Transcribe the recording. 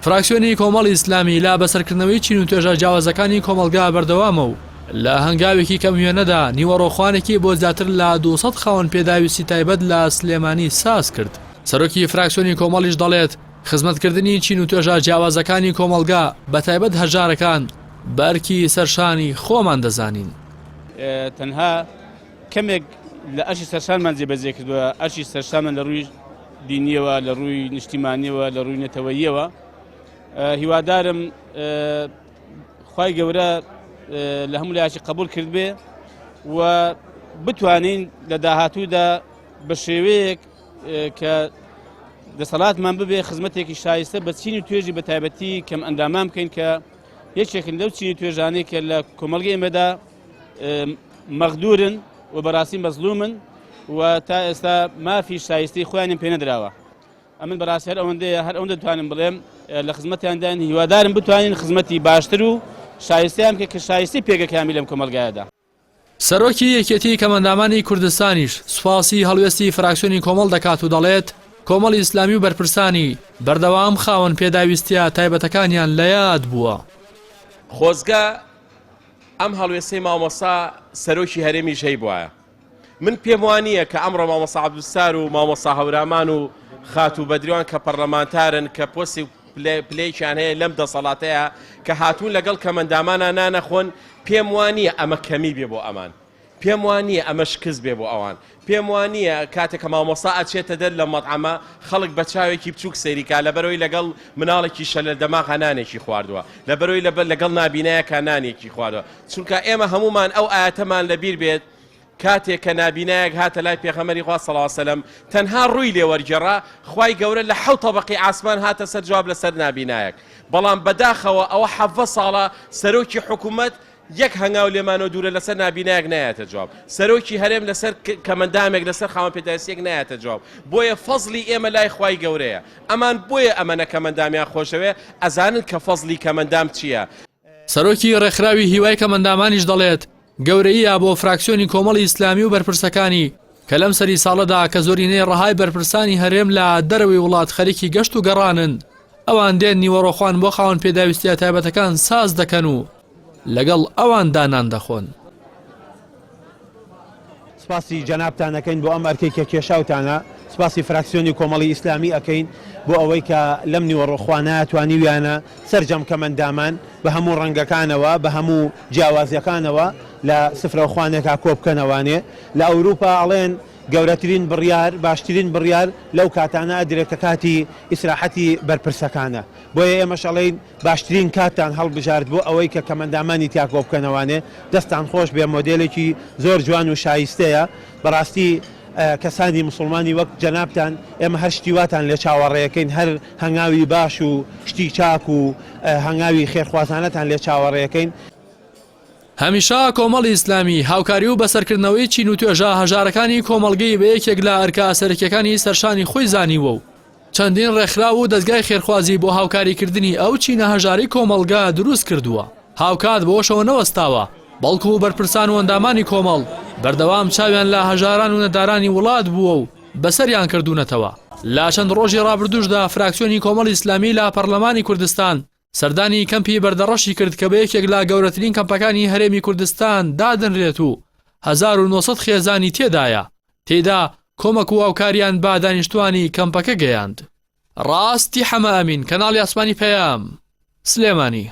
فراکسیۆنی کۆمەڵی ئیسلامی لا بەسەرکردنەوەی چین و توێژە جیاوازەکانی کۆمەلگا بەردەوامە و لە هەنگاوێکی کەم وێنەدا نیوەڕۆخوانێکی بۆ زیاتر لە 200 خاوەن پێداویستی تایبەت لە سلێمانی ساز کرد. سەرۆکی فراکسیۆنی کۆمەڵیش دەڵێت خزمەتکردنی چین و توێژە جیاوازەکانی کۆمەلگا بەتایبەت هەژارەکان بەرکی سەرشانی خۆمان دەزانین. تەنها کەمێک لە ئەرشی سەرشانمان جێبەجێ کردووە. ئەرشی سەرشانمان لە ڕووی دینیەوە، لە ڕووی نیشتیمانیەوە، لە ڕووی نەتەوەییەوە. هیوادارم خوای گەورە لە هەموو لایەکی قبول کرد بێ و بتوانین لە داهاتوودا بە شێوەیەک کە دەسەڵاتمان ببێ خزمەتێکی شایستە بە چین و توێژی بە تایبەتی کەم ئەندامان بکەین کە یەکێکن لەو چین و توێژانەی کە لە کۆمەڵگەی ئێمەدا مەغدورن و بەڕاستی مەزلومن و تا ئێستا مافی شایستی خۆیانیان پێ نەدراوە. ئەمن بەڕاستی هەر ئەوەندەیە، هەر ئەوەندە دەتوانم بڵێم لە خزمەتیاندان هیوادارم بتوانین خزمەتی باشتر و شایستیان بکە کە شایستی پێگەکامی لەم کۆمەلگایەدا. سەرۆکی یەکێتی کەمەندامانی کوردستانیش سوپاسی هەڵوێستی فراکسیۆنی کۆمەڵ دەکات و دەڵێت کۆمەڵی ئیسلامی و بەرپرسانی بەردەوام خاوەن پێداویستیە تایبەتەکانیان لە یاد بووە. خۆزگە ئەم هەڵوێستەی مامۆسا سەرۆکی هەرێمی ژەی بووایە. من پێم وانییە کە ئەمڕۆ مامۆسا عەبدولسار و مامۆسا هەورامان و خات و بەدریوان کە پەرلەمانتارن کە پۆستی پلەیەکیان هەیە لەم دەسەڵاتەیە کە هاتوون لەگەڵ کەمەندامانە نانەخۆن، پێم وانییە ئەمە کەمی بێ بۆ ئەمان، پێم وانییە ئەمە شکست بێ بۆ ئەوان، پێم وانییە کاتێک کە مامۆسا ئەچێتە دەر لە مەطعەمە خەڵک بە چاوێکی بچووک سەیریکا لەبەرەوەی لەگەڵ مناڵێکی شەلە دەماغ هەنانێکی خواردووە، لەبەرەوەی لەگەڵ نابینایەکە نانێکی خواردووە. چونکە ئێمە هەمومان ئەو ئاەتەمان لەبیر بێت کاتێک کە نابینایەک هاتە لای پێغەمبەری خوا صلی الله علیه وسلم تەنها ڕووی لێوەرگێڕا، خوای گەورە لە 7 طەبەقی ئاسمان هاتە سەر جواب لەسەر نابینایەک. بەڵام بەداخەوە ئەوە 7 ساڵە سەرۆکی حکوومەت یەک هەنگاو لێمانەوە دوورە لەسەر نابینایەک نایەتە جواب، سەرۆکی هەرێم لەسەر کەمەندامێک لەسەر خاوەن پێداویستیەک نایەتە جواب. بۆیە فەزلی ئێمە لای خوای گەورەیە. ئەمان بۆیە ئەمەنە کەمەندامیان خۆشەوێ ئەزانن کە فەزلی کەمەندام چییە. سەرۆکی ڕێکخراوی هیوای کەمەندامانیش دەڵێت گەورەیە بۆ فراکسیۆنی کۆمەڵی ئیسلامی و بەرپرسەکانی کە لەم سەری ساڵەدا کە زۆرینەی ڕەهای بەرپرسانی هەرێم لە دەرەوەی وڵات خەریکی گەشت و گەڕانن، ئەوان دێن نیوەڕۆخوان بۆ خاوەن پێداویستیە تایبەتەکان ساز دەکەن و لەگەڵ ئەوان دانان دەخۆن. سپاسی جەنابتان ئەکەین بۆ ئەم ئەرکەی کە کێشاوتانە، سپاسی فراکسیۆنی کۆمەڵی ئیسلامی ئەکەین بۆ ئەوەی کە لەم نیوەڕۆخوانە توانیویانە سەرجەم کەمەندامان بە هەموو ڕەنگەکانەوە بە هەموو جیاوازیەکانەوە لە سفرەخوانێکا کۆبکەنەوانێ. لە ئەوروپا ئەڵێن گەورەترین بڕیار باشترین بڕیار لەو کاتانە دێتە کاتی ئیسراحەتی بەرپرسەکانە. بۆیە ئێمەش ئەڵێن باشترین کاتان هەڵبژارد بۆ ئەوەی کە کەمەندامانی تیا کۆبکەنەوانێ. دەستان خۆش بێ مۆدێلێکی زۆر جوان و شایستەیە. بەڕاستی کەسانی مسلمانی وەک جەنابتان ئێمە هەر شتیواتان لێ چاوەڕێەکەین، هەر هەنگاوی باش و شتی چاک و هەنگاوی خێرخوازانەتان لێ چاوەڕێەکەین. هەمیشە کۆمەڵی ئیسلامی هاوکاری و بەسەرکردنەوەی چین و توێژە هەژارەکانی کۆمەڵگەی بە یەکێک لە ئەرکا سەرەکیەکانی سەرشانی خۆی زانیوە و چەندین ڕێکخراو و دەستگای خێرخوازی بۆ هاوکاریکردنی ئەو چینە هەژاری کۆمەڵگا دروست کردووە. هاوکات بۆشەوە نەوەستاوە، بەڵکو و بەرپرسان و ئەندامانی کۆمەڵ بەردەوام چاویان لە هەژاران و نەدارانی وڵات بووە و بەسەریان کردوونەتەوە. لا چەند ڕۆژی ڕابردووشدا فراکسیۆنی کۆمەڵی ئیسلامی لە پەرلەمانی کوردستان سەردانی کەمپی بەردەڕەشی کرد کە بە یەکێک لە گەورەترین کەمپەکانی هەرێمی کوردستان دادنرێت و 1900 خێزانی تێدایە. تێدا کۆمەک و هاوکاریان با دانیشتوانی کەمپەکە گەیاند. ڕاستی حەمە ئەمین، کەناڵی ئاسمانی پەیام، سلێمانی.